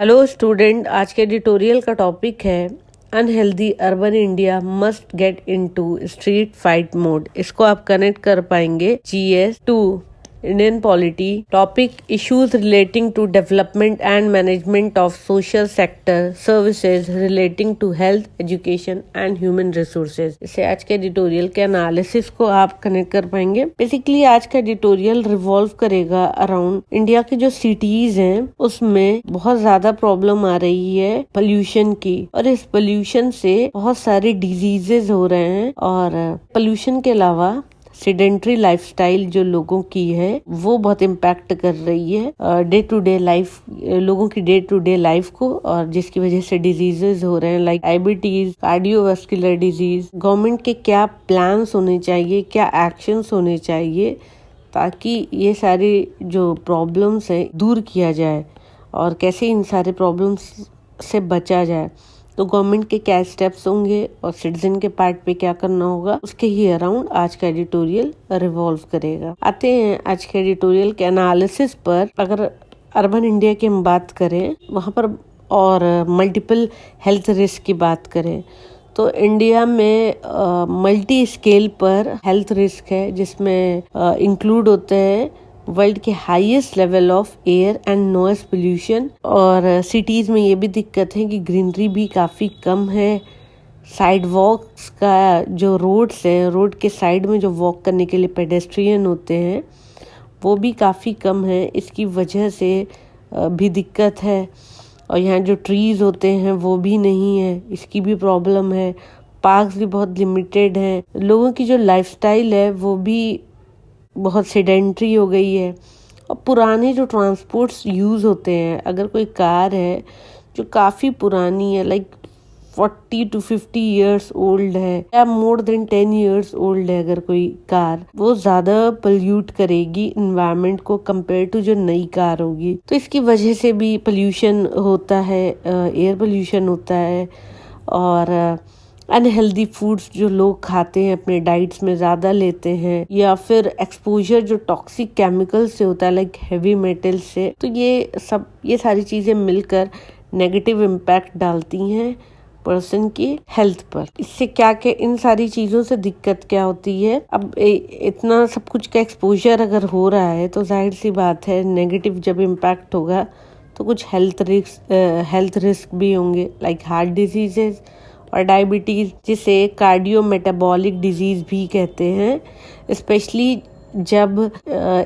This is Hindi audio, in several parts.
हेलो स्टूडेंट, आज के एडिटोरियल का टॉपिक है unhealthy urban India must get into street fight mode. इसको आप कनेक्ट कर पाएंगे GS two Indian polity. Topic issues relating to development and management of social sector services relating to health, education and human resources. इससे आज के एडिटोरियल के एनालिसिस को आप कनेक्ट कर पाएंगे। बेसिकली आज का एडिटोरियल रिवॉल्व करेगा अराउंड इंडिया के जो सिटीज हैं उसमें बहुत ज्यादा प्रॉब्लम आ रही है पोल्यूशन की, और इस पोल्यूशन से बहुत सारे डिजीजेज हो रहे हैं। और पोल्यूशन के अलावा सेडेंट्री लाइफस्टाइल जो लोगों की है वो बहुत इम्पैक्ट कर रही है डे टू डे लाइफ, लोगों की डे टू डे लाइफ को, और जिसकी वजह से डिजीजेस हो रहे हैं like diabetes, cardiovascular disease. Government के क्या प्लान्स होने चाहिए, क्या एक्शंस होने चाहिए ताकि ये सारी जो प्रॉब्लम्स है दूर किया जाए और कैसे इन सारे प्रॉब्लम्स से बचा जाए। तो गवर्नमेंट के क्या स्टेप्स होंगे और सिटीजन के पार्ट पे क्या करना होगा, उसके ही अराउंड आज का एडिटोरियल रिवॉल्व करेगा। आते हैं आज के एडिटोरियल के एनालिसिस पर। अगर अर्बन इंडिया की हम बात करें वहाँ पर और मल्टीपल हेल्थ रिस्क की बात करें तो इंडिया में मल्टी स्केल पर हेल्थ रिस्क है, जिसमें इंक्लूड होते हैं वर्ल्ड के highest level of air and noise pollution. और सिटीज में ये भी दिक्कत है कि ग्रीनरी भी काफ़ी कम है। साइड वॉक्स का जो रोड्स है, रोड के साइड में जो वॉक करने के लिए पेडेस्ट्रियन होते हैं वो भी काफ़ी कम है। इसकी वजह से भी दिक्कत है। और यहाँ जो ट्रीज होते हैं वो भी नहीं है, इसकी भी प्रॉब्लम है। पार्क्स भी बहुत लिमिटेड हैं। लोगों की जो लाइफस्टाइल है वो भी बहुत सेडेंट्री हो गई है। और पुराने जो ट्रांसपोर्ट्स यूज़ होते हैं, अगर कोई कार है जो काफ़ी पुरानी है लाइक 40 to 50 इयर्स ओल्ड है या मोर देन 10 इयर्स ओल्ड है, अगर कोई कार, वो ज़्यादा पोल्यूट करेगी इन्वायरमेंट को कंपेयर टू जो नई कार होगी। तो इसकी वजह से भी पोल्यूशन होता है, एयर पोल्यूशन होता है। और अनहेल्दी फूड्स जो लोग खाते हैं, अपने डाइट्स में ज़्यादा लेते हैं, या फिर एक्सपोजर जो टॉक्सिक केमिकल से होता है लाइक हेवी मेटल से, तो ये सारी चीज़ें मिलकर नेगेटिव इम्पैक्ट डालती हैं पर्सन की हेल्थ पर। इससे क्या इन सारी चीज़ों से दिक्कत क्या होती है, अब इतना सब कुछ का एक्सपोजर अगर हो रहा है तो जाहिर सी बात है नेगेटिव जब इम्पैक्ट होगा तो कुछ हेल्थ रिस्क भी होंगे लाइक हार्ट डिजीजेज और डायबिटीज़, जिसे कार्डियो मेटाबॉलिक डिजीज़ भी कहते हैं। स्पेशली जब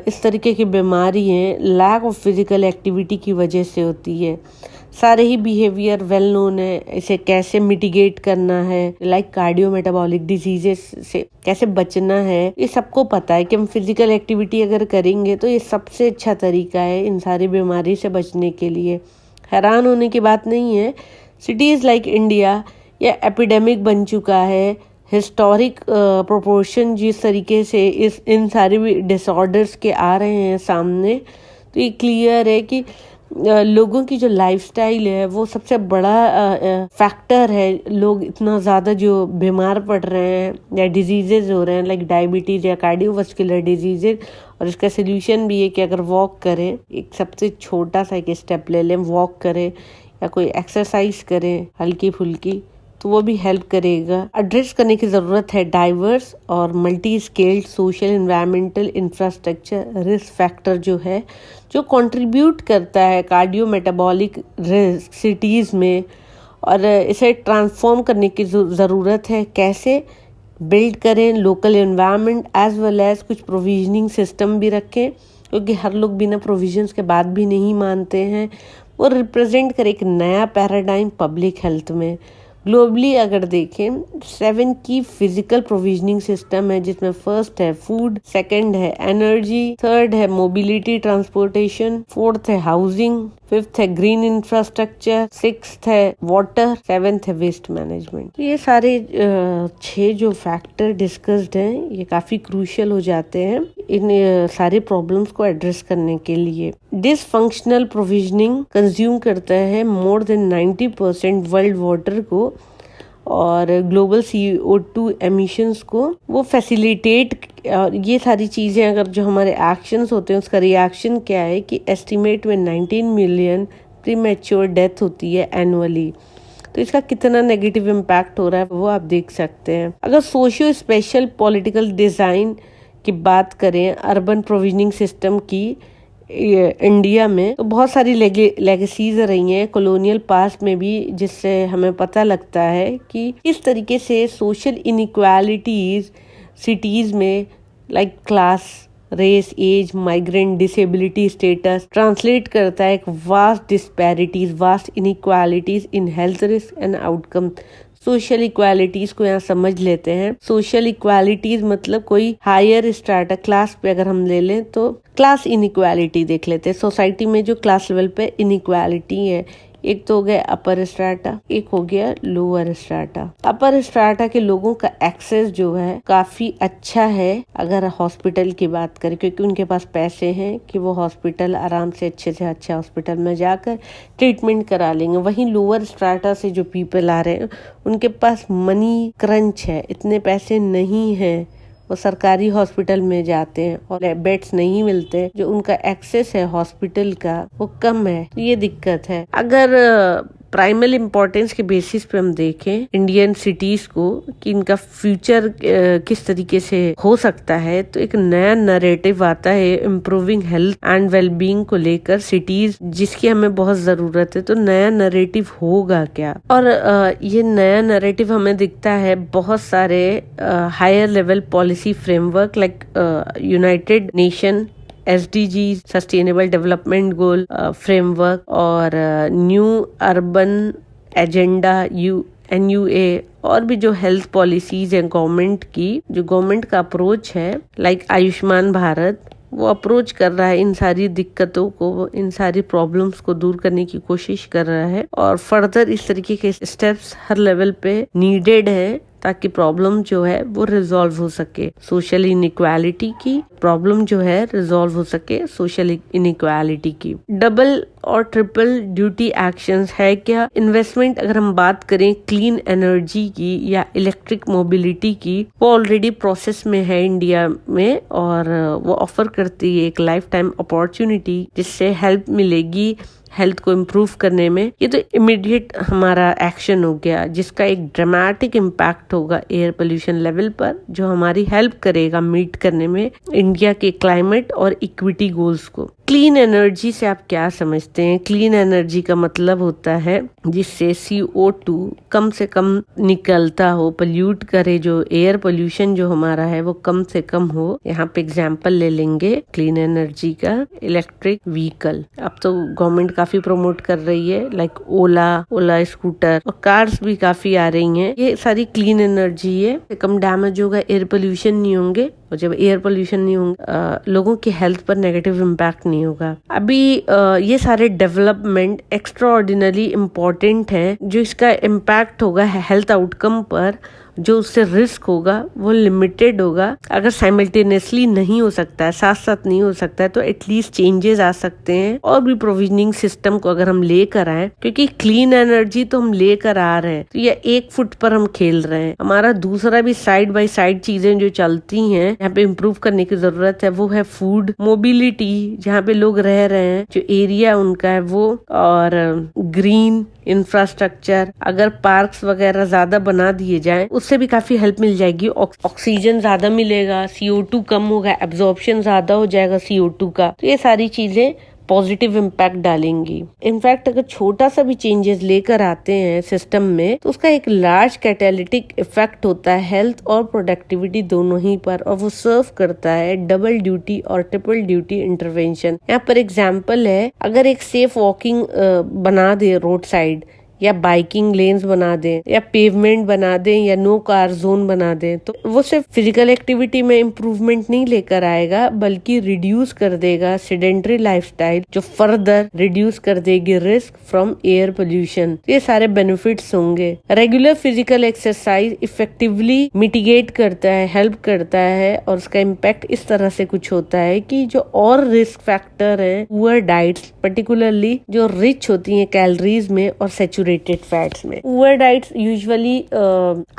इस तरीके की बीमारी है लैक ऑफ फिजिकल एक्टिविटी की वजह से होती है। सारे ही बिहेवियर वेल नोन है, इसे कैसे मिटिगेट करना है, लाइक कार्डियो मेटाबॉलिक डिजीजेस से कैसे बचना है, ये सबको पता है कि हम फिजिकल एक्टिविटी अगर करेंगे तो ये सबसे अच्छा तरीका है इन सारी बीमारी से बचने के लिए। हैरान होने की बात नहीं है, सिटीज़ लाइक इंडिया ये एपिडेमिक बन चुका है। हिस्टोरिक प्रोपोर्शन जिस तरीके से इन सारे डिसऑर्डर्स के आ रहे हैं सामने, तो ये क्लियर है कि लोगों की जो लाइफस्टाइल है वो सबसे बड़ा फैक्टर है। लोग इतना ज़्यादा जो बीमार पड़ रहे हैं या डिजीजेज हो रहे हैं लाइक डायबिटीज़ या कार्डियोवास्कुलर डिजीजेज। और इसका सोल्यूशन भी है कि अगर वॉक करें, एक सबसे छोटा सा एक स्टेप ले लें, वॉक करें या कोई एक्सरसाइज करें हल्की फुल्की, तो वो भी हेल्प करेगा। एड्रेस करने की ज़रूरत है डाइवर्स और multi scaled social environmental infrastructure risk factor जो कंट्रीब्यूट करता है कार्डियो मेटाबॉलिक रिस्क सिटीज़ में, और इसे ट्रांसफॉर्म करने की ज़रूरत है। कैसे बिल्ड करें local environment as well as कुछ प्रोविजनिंग सिस्टम भी रखें, क्योंकि हर लोग बिना प्रोविजंस के बाद भी नहीं मानते हैं। वो रिप्रेजेंट करे एक नया पैराडाइम पब्लिक हेल्थ में। ग्लोबली अगर देखें 7 की फिजिकल प्रोविजनिंग सिस्टम है, जिसमें फर्स्ट है फूड, सेकंड है एनर्जी, थर्ड है मोबिलिटी ट्रांसपोर्टेशन, फोर्थ है हाउसिंग, फिफ्थ है ग्रीन इंफ्रास्ट्रक्चर, सिक्स्थ है वाटर, सेवेंथ है वेस्ट मैनेजमेंट। ये सारे 6 जो फैक्टर डिस्कस्ड हैं ये काफी क्रूशियल हो जाते हैं इन सारे प्रॉब्लम्स को एड्रेस करने के लिए। डिसफंक्शनल प्रोविजनिंग कंज्यूम करता है मोर देन 90% वर्ल्ड वाटर को, और ग्लोबल CO2 एमिशंस को वो फैसिलिटेट। और ये सारी चीज़ें अगर जो हमारे एक्शंस होते हैं उसका रिएक्शन क्या है कि एस्टिमेट में 19 मिलियन प्रीमैच्योर डेथ होती है एनुअली। तो इसका कितना नेगेटिव इम्पैक्ट हो रहा है वो आप देख सकते हैं। अगर सोशियो स्पेशल पॉलिटिकल डिज़ाइन की बात करें अर्बन प्रोविजनिंग सिस्टम की इंडिया में, तो बहुत सारी लेगेसीज रही हैं कॉलोनियल पास्ट में भी, जिससे हमें पता लगता है कि इस तरीके से सोशल इनइक्वालिटीज सिटीज में like class, race, age, migrant, disability status translate करता है एक vast disparities, vast inequalities in health risk and outcome. Social equalities को यहाँ समझ लेते हैं। सोशल इक्वालिटीज मतलब कोई हायर स्ट्राटा क्लास पे अगर हम ले लें तो क्लास इनइक्वालिटी देख लेते हैं। सोसाइटी में जो क्लास लेवल पे इनइक्वालिटी है, एक तो हो गया अपर स्ट्राटा, एक हो गया लोअर स्ट्राटा। अपर स्ट्राटा के लोगों का एक्सेस जो है काफी अच्छा है अगर हॉस्पिटल की बात करें, क्योंकि उनके पास पैसे हैं कि वो हॉस्पिटल आराम से अच्छे अच्छा हॉस्पिटल में जाकर ट्रीटमेंट करा लेंगे। वहीं लोअर स्ट्राटा से जो पीपल आ रहे हैं उनके पास मनी क्रंच है, इतने पैसे नहीं है, वो सरकारी हॉस्पिटल में जाते हैं और बेड्स नहीं मिलते, जो उनका एक्सेस है हॉस्पिटल का वो कम है, ये दिक्कत है। अगर प्राइमरी इम्पोर्टेंस के बेसिस पे हम देखें इंडियन सिटीज को कि इनका फ्यूचर किस तरीके से हो सकता है, तो एक नया नैरेटिव आता है इम्प्रूविंग हेल्थ एंड वेलबींग को लेकर सिटीज, जिसकी हमें बहुत जरूरत है। तो नया नैरेटिव होगा क्या? और ये नया नैरेटिव हमें दिखता है बहुत सारे higher level policy framework like United Nation SDG sustainable development goal framework और न्यू अर्बन एजेंडा NUA और भी जो हेल्थ पॉलिसीज है गवर्नमेंट की, जो गवर्नमेंट का अप्रोच है लाइक आयुष्मान भारत, वो अप्रोच कर रहा है इन सारी दिक्कतों को, इन सारी प्रॉब्लम्स को दूर करने की कोशिश कर रहा है। और फर्दर इस तरीके के स्टेप्स हर लेवल पे नीडेड है ताकि प्रॉब्लम जो है वो रिजॉल्व हो सके। सोशल इनइक्वालिटी की प्रॉब्लम जो है रिजॉल्व हो सके सोशल इनइक्वालिटी की। डबल और ट्रिपल ड्यूटी एक्शंस है क्या? इन्वेस्टमेंट अगर हम बात करें क्लीन एनर्जी की या इलेक्ट्रिक मोबिलिटी की, वो ऑलरेडी प्रोसेस में है इंडिया में और वो ऑफर करती है एक लाइफ टाइम अपॉर्चुनिटी जिससे हेल्प मिलेगी हेल्थ को इम्प्रूव करने में। ये तो इमीडिएट हमारा एक्शन हो गया जिसका एक ड्रामेटिक इम्पैक्ट होगा एयर पोल्यूशन लेवल पर, जो हमारी हेल्प करेगा मीट करने में इंडिया के क्लाइमेट और इक्विटी गोल्स को। क्लीन एनर्जी से आप क्या समझते हैं? क्लीन एनर्जी का मतलब होता है जिससे CO2 कम से कम निकलता हो, पोल्यूट करे, जो एयर पोल्यूशन जो हमारा है वो कम से कम हो। यहाँ पे एग्जांपल ले लेंगे क्लीन एनर्जी का, इलेक्ट्रिक व्हीकल। अब तो गवर्नमेंट काफी प्रमोट कर रही है लाइक ओला स्कूटर और कार्स भी काफी आ रही हैं। ये सारी क्लीन एनर्जी है, कम डैमेज होगा, एयर पोल्यूशन नहीं होंगे, और जब एयर पोल्यूशन नहीं होगा लोगों की हेल्थ पर नेगेटिव इम्पैक्ट नहीं होगा। अभी ये सारे डेवलपमेंट एक्स्ट्रा ऑर्डिनरी इम्पोर्टेंट है, जो इसका इम्पैक्ट होगा हेल्थ आउटकम पर, जो उससे रिस्क होगा वो लिमिटेड होगा। अगर साइमल्टेनियसली नहीं हो सकता है, साथ साथ नहीं हो सकता है, तो एटलीस्ट चेंजेस आ सकते हैं। और भी प्रोविजनिंग सिस्टम को अगर हम लेकर आए, क्योंकि क्लीन एनर्जी तो हम लेकर आ रहे हैं, तो ये एक फुट पर हम खेल रहे हैं। हमारा दूसरा भी साइड बाय साइड चीजें जो चलती हैं यहाँ पे इम्प्रूव करने की जरूरत है, वो है फूड, मोबिलिटी, जहाँ पे लोग रह रहे हैं, जो एरिया उनका है वो, और ग्रीन इंफ्रास्ट्रक्चर। अगर पार्क्स वगैरह ज्यादा बना दिए जाएं, उससे भी काफी हेल्प मिल जाएगी। ऑक्सीजन ज्यादा मिलेगा, CO2 कम होगा, एब्जॉर्प्शन ज्यादा हो जाएगा CO2 का। तो ये सारी चीजें पॉजिटिव इम्पैक्ट डालेंगी। इनफैक्ट अगर छोटा सा भी चेंजेस लेकर आते हैं सिस्टम में, तो उसका एक लार्ज कैटालिटिक इफेक्ट होता है हेल्थ और प्रोडक्टिविटी दोनों ही पर, और वो सर्व करता है डबल ड्यूटी और ट्रिपल ड्यूटी इंटरवेंशन। यहाँ पर एग्जाम्पल है, अगर एक सेफ वॉकिंग बना दे रोड साइड, या बाइकिंग लेन्स बना दें, या पेवमेंट बना दें, या नो कार जोन बना दें, तो वो सिर्फ फिजिकल एक्टिविटी में इम्प्रूवमेंट नहीं लेकर आएगा, बल्कि रिड्यूस कर देगा सेडेंटरी लाइफस्टाइल, जो फर्दर रिड्यूस कर देगी रिस्क फ्रॉम एयर पोल्यूशन। ये सारे बेनिफिट्स होंगे। Regular physical exercise effectively mitigate करता है, हेल्प करता है, और उसका इम्पैक्ट इस तरह से कुछ होता है कि जो और रिस्क फैक्टर है, पुअर डाइट्स पर्टिकुलरली जो रिच होती है कैलोरीज में और सैचुरेटेड फैट्स में। पुअर डाइट्स यूजुअली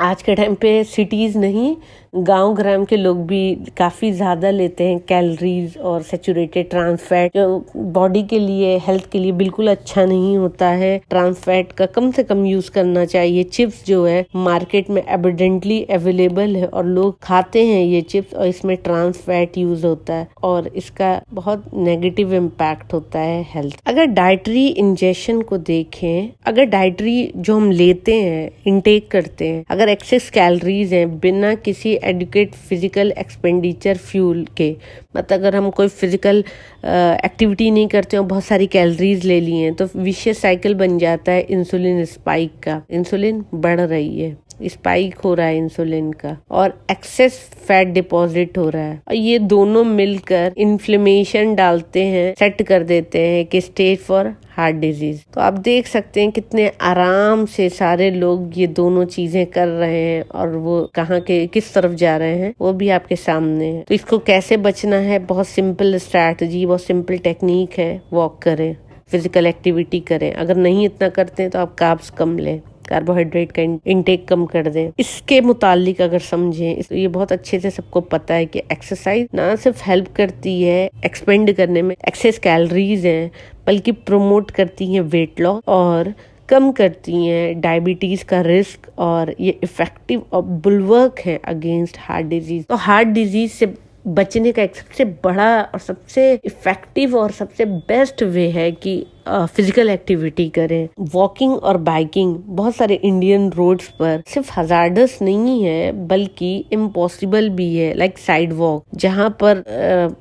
आज के टाइम पे सिटीज नहीं, गांव ग्राम के लोग भी काफी ज्यादा लेते हैं कैलोरीज और सैचुरेटेड ट्रांस फैट, जो बॉडी के लिए, हेल्थ के लिए बिल्कुल अच्छा नहीं होता है। ट्रांस फैट का कम से कम यूज करना चाहिए। चिप्स जो है मार्केट में एबिडेंटली अवेलेबल है और लोग खाते हैं ये चिप्स, और इसमें ट्रांस फैट यूज होता है और इसका बहुत नेगेटिव इम्पैक्ट होता है हेल्थ। अगर डाइटरी इंजेक्शन को देखें, अगर डाइटरी जो हम लेते हैं, इनटेक करते हैं, अगर एक्सेस कैलोरीज हैं बिना किसी एडुकेट फिजिकल एक्सपेंडिचर फ्यूल के, मतलब अगर हम कोई फिजिकल एक्टिविटी नहीं करते और बहुत सारी कैलोरीज ले ली हैं, तो विशियस साइकिल बन जाता है इंसुलिन स्पाइक का। इंसुलिन बढ़ रही है, स्पाइक हो रहा है इंसुलिन का, और एक्सेस फैट डिपॉजिट हो रहा है, और ये दोनों मिलकर इन्फ्लेमेशन डालते हैं, सेट कर देते हैं कि स्टेज फॉर हार्ट डिजीज। तो आप देख सकते हैं कितने आराम से सारे लोग ये दोनों चीजें कर रहे हैं, और वो कहाँ के किस तरफ जा रहे हैं वो भी आपके सामने है। तो इसको कैसे बचना है, बहुत सिंपल स्ट्रैटेजी, बहुत सिंपल टेक्निक है। वॉक करें, फिजिकल एक्टिविटी करें। अगर नहीं इतना करते हैं तो आप कार्ब्स कम लें, कार्बोहाइड्रेट का इंटेक कम कर दें। इसके मुतालिक अगर समझें, ये बहुत अच्छे से सबको पता है कि एक्सरसाइज ना सिर्फ हेल्प करती है एक्सपेंड करने में एक्सेस कैलोरीज हैं, बल्कि प्रमोट करती हैं वेट लॉस और कम करती हैं डायबिटीज का रिस्क, और ये इफेक्टिव और बुलवर्क है अगेंस्ट हार्ट डिजीज। तो हार्ट डिजीज से बचने का एक सबसे बड़ा और सबसे इफेक्टिव और सबसे बेस्ट वे है कि फिजिकल एक्टिविटी करें। वॉकिंग और बाइकिंग बहुत सारे इंडियन रोड्स पर सिर्फ हजार्डस नहीं है बल्कि इम्पॉसिबल भी है। लाइक साइड वॉक, जहाँ पर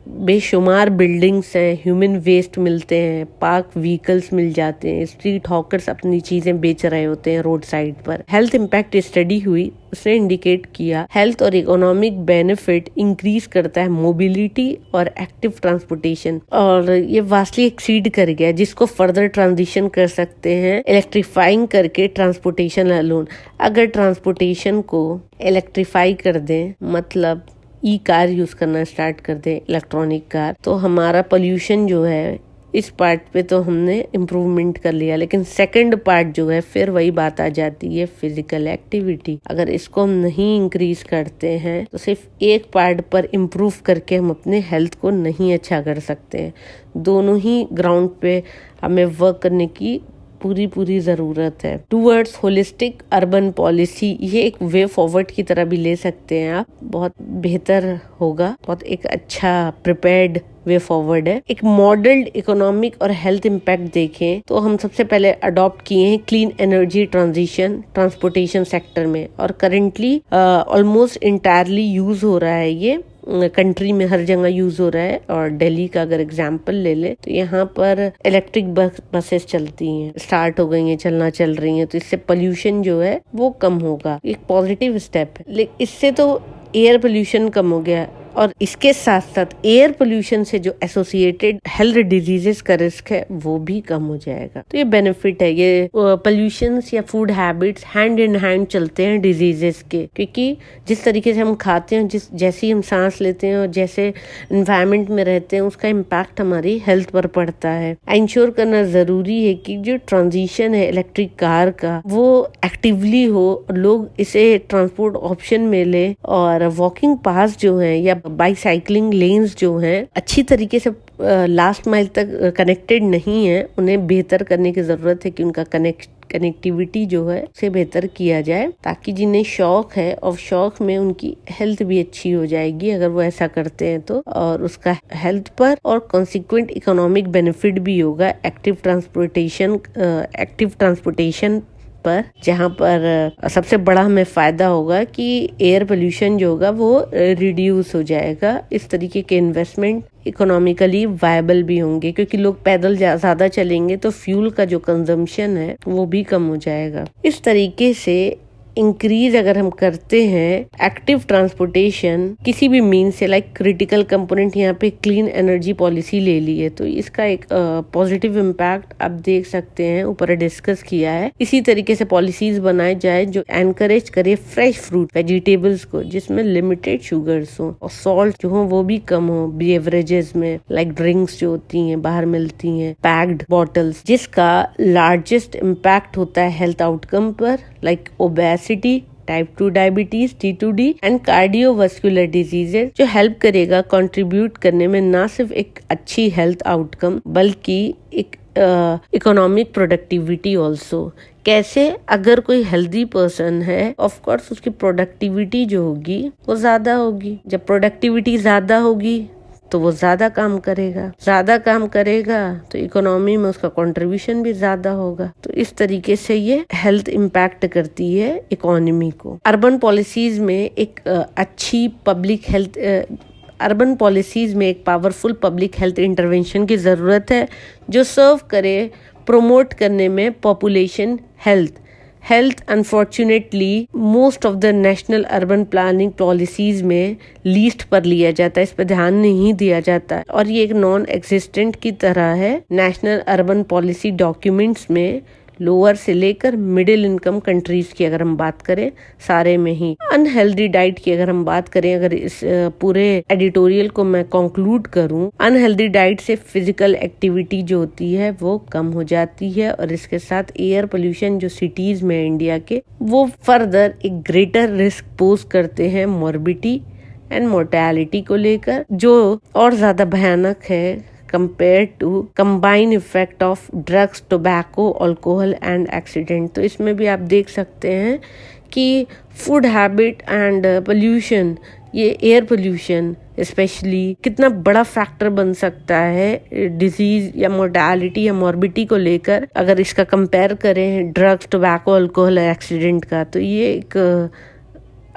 बेशुमार बिल्डिंग्स हैं, ह्यूमन वेस्ट मिलते हैं, पार्क व्हीकल्स मिल जाते हैं, स्ट्रीट हॉकर्स अपनी चीजें बेच रहे होते हैं रोड साइड पर। हेल्थ इम्पैक्ट स्टडी हुई, उसने इंडिकेट किया हेल्थ और इकोनॉमिक बेनिफिट इंक्रीज करता है मोबिलिटी और एक्टिव ट्रांसपोर्टेशन, और ये वास्टली एक्सीड कर गया, जिसको फर्दर ट्रांजिशन कर सकते हैं इलेक्ट्रीफाइंग करके ट्रांसपोर्टेशन अलोन। अगर ट्रांसपोर्टेशन को इलेक्ट्रीफाई कर दें, मतलब ई कार यूज करना स्टार्ट कर दें, इलेक्ट्रॉनिक कार, तो हमारा पोल्यूशन जो है इस पार्ट पे तो हमने इम्प्रूवमेंट कर लिया। लेकिन सेकंड पार्ट जो है, फिर वही बात आ जाती है फिजिकल एक्टिविटी। अगर इसको हम नहीं इंक्रीज करते हैं तो सिर्फ एक पार्ट पर इम्प्रूव करके हम अपने हेल्थ को नहीं अच्छा कर सकते हैं। दोनों ही ग्राउंड पे हमें वर्क करने की पूरी जरूरत है। टूवर्ड्स होलिस्टिक अर्बन पॉलिसी, ये एक वे फॉरवर्ड की तरह भी ले सकते हैं आप, बहुत बेहतर होगा, बहुत एक अच्छा प्रिपेयर्ड वे फॉरवर्ड है। एक मॉडल्ड इकोनॉमिक और हेल्थ इम्पैक्ट देखें तो हम सबसे पहले अडॉप्ट किए हैं clean energy transition transportation sector में, और करेंटली ऑलमोस्ट इंटायरली यूज हो रहा है। ये कंट्री में हर जगह यूज हो रहा है। और दिल्ली का अगर एग्जांपल ले ले तो यहाँ पर इलेक्ट्रिक बसेस चलती हैं, स्टार्ट हो गई हैं, चल रही हैं, तो इससे पोल्यूशन जो है वो कम होगा। एक पॉजिटिव स्टेप है। लेकिन इससे तो एयर पोल्यूशन कम हो गया, और इसके साथ साथ एयर पोल्यूशन से जो एसोसिएटेड हेल्थ डिजीजेस का रिस्क है वो भी कम हो जाएगा। तो ये बेनिफिट है। ये पोल्यूशन या food habits hand in hand चलते हैं डिजीजेस के, क्योंकि जिस तरीके से हम खाते हैं, जैसी हम सांस लेते हैं और जैसे एनवायरनमेंट में रहते हैं, उसका इम्पैक्ट हमारी हेल्थ पर पड़ता है। इंश्योर करना जरूरी है कि जो ट्रांजिशन है इलेक्ट्रिक कार का वो एक्टिवली हो, लोग इसे ट्रांसपोर्ट ऑप्शन में ले, और वॉकिंग पास जो है या बाईसाइक्लिंग लेन्स जो हैं अच्छी तरीके से लास्ट माइल तक कनेक्टेड नहीं है, उन्हें बेहतर करने की जरूरत है कि उनका कनेक्टिविटी जो है उसे बेहतर किया जाए, ताकि जिन्हें शौक है और शौक में उनकी हेल्थ भी अच्छी हो जाएगी अगर वो ऐसा करते हैं तो, और उसका हेल्थ पर और कॉन्सिक्वेंट इकोनॉमिक बेनिफिट भी होगा एक्टिव ट्रांसपोर्टेशन पर, जहाँ पर सबसे बड़ा हमें फायदा होगा कि एयर पोल्यूशन जो होगा वो रिड्यूस हो जाएगा। इस तरीके के इन्वेस्टमेंट इकोनॉमिकली वायबल भी होंगे, क्योंकि लोग पैदल ज्यादा चलेंगे तो फ्यूल का जो कंजम्पशन है वो भी कम हो जाएगा। इस तरीके से इंक्रीज अगर हम करते हैं एक्टिव ट्रांसपोर्टेशन किसी भी मीन से, लाइक क्रिटिकल कंपोनेंट यहाँ पे क्लीन एनर्जी पॉलिसी ले ली है, तो इसका एक पॉजिटिव इम्पैक्ट आप देख सकते हैं, ऊपर डिस्कस किया है। इसी तरीके से पॉलिसीज बनाए जाए जो एनकरेज करे फ्रेश फ्रूट वेजिटेबल्स को, जिसमें लिमिटेड शुगर्स हो और सॉल्ट जो हो वो भी कम हो बेवरेजेस में, लाइक ड्रिंक्स जो होती हैं बाहर मिलती हैं, पैक्ड बॉटल्स, जिसका लार्जेस्ट इम्पैक्ट होता है हेल्थ आउटकम पर, like obesity, type 2 diabetes T2D and cardiovascular diseases, जो हेल्प करेगा कंट्रीब्यूट करने में ना सिर्फ एक अच्छी हेल्थ आउटकम बल्कि एक इकोनॉमिक प्रोडक्टिविटी ऑल्सो। कैसे? अगर कोई हेल्दी पर्सन है, ऑफ कोर्स उसकी प्रोडक्टिविटी जो होगी वो ज्यादा होगी। जब प्रोडक्टिविटी ज्यादा होगी तो वो ज्यादा काम करेगा तो इकोनॉमी में उसका कंट्रीब्यूशन भी ज्यादा होगा। तो इस तरीके से ये हेल्थ इम्पैक्ट करती है इकोनॉमी को। अर्बन पॉलिसीज में एक अच्छी पब्लिक हेल्थ अर्बन पॉलिसीज में एक पावरफुल पब्लिक हेल्थ इंटरवेंशन की ज़रूरत है जो सर्व करे प्रोमोट करने में population health. Unfortunately most of the national urban planning policies में लीस्ट पर लिया जाता है, इस पर ध्यान नहीं दिया जाता और ये एक नॉन एग्जिस्टेंट की तरह है। नेशनल अर्बन पॉलिसी डॉक्यूमेंट्स में लोअर से लेकर मिडिल इनकम कंट्रीज की अगर हम बात करें सारे में ही। अनहेल्दी डाइट की अगर हम बात करें, अगर इस पूरे एडिटोरियल को मैं कंक्लूड करूं, अनहेल्दी डाइट से फिजिकल एक्टिविटी जो होती है वो कम हो जाती है और इसके साथ एयर पोल्यूशन जो सिटीज में इंडिया के, वो फर्दर एक ग्रेटर रिस्क पोज करते हैं मॉर्बिडिटी एंड मोर्टेलिटी को लेकर, जो और ज्यादा भयानक है compared to combined effect of drugs, tobacco, alcohol and accident। तो इसमें भी आप देख सकते हैं कि फूड हैबिट एंड पोल्यूशन, ये एयर पोल्यूशन स्पेशली कितना बड़ा फैक्टर बन सकता है डिजीज या मोर्टेलिटी या मॉर्बिडिटी को लेकर। अगर इसका कंपेयर करें ड्रग्स, टोबैको, अल्कोहल, एक्सीडेंट का, तो ये एक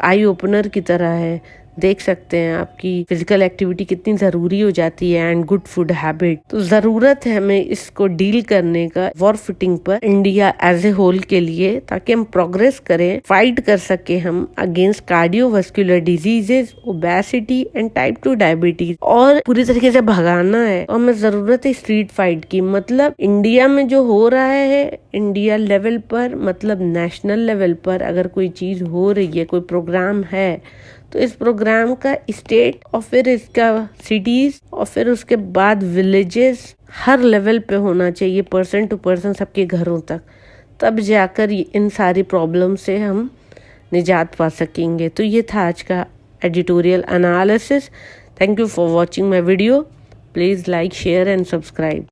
आई ओपनर की तरह है। देख सकते हैं आपकी फिजिकल एक्टिविटी कितनी जरूरी हो जाती है एंड गुड फूड हैबिट। तो जरूरत है हमें इसको डील करने का वॉर फिटिंग पर इंडिया एज ए होल के लिए, ताकि हम प्रोग्रेस करें, फाइट कर सके हम against cardiovascular diseases, obesity and type 2 diabetes, और पूरी तरीके से भगाना है। और हमें जरूरत है स्ट्रीट फाइट की। मतलब इंडिया में जो हो रहा है, इंडिया लेवल पर, मतलब नेशनल लेवल पर अगर कोई चीज हो रही है, कोई प्रोग्राम है, तो इस प्रोग्राम का स्टेट और फिर इसका सिटीज और फिर उसके बाद विलेजेस, हर लेवल पे होना चाहिए, पर्सन टू पर्सन, सबके घरों तक। तब जाकर इन सारी प्रॉब्लम से हम निजात पा सकेंगे। तो ये था आज का editorial analysis. Thank you for watching my video. Please like, share and subscribe.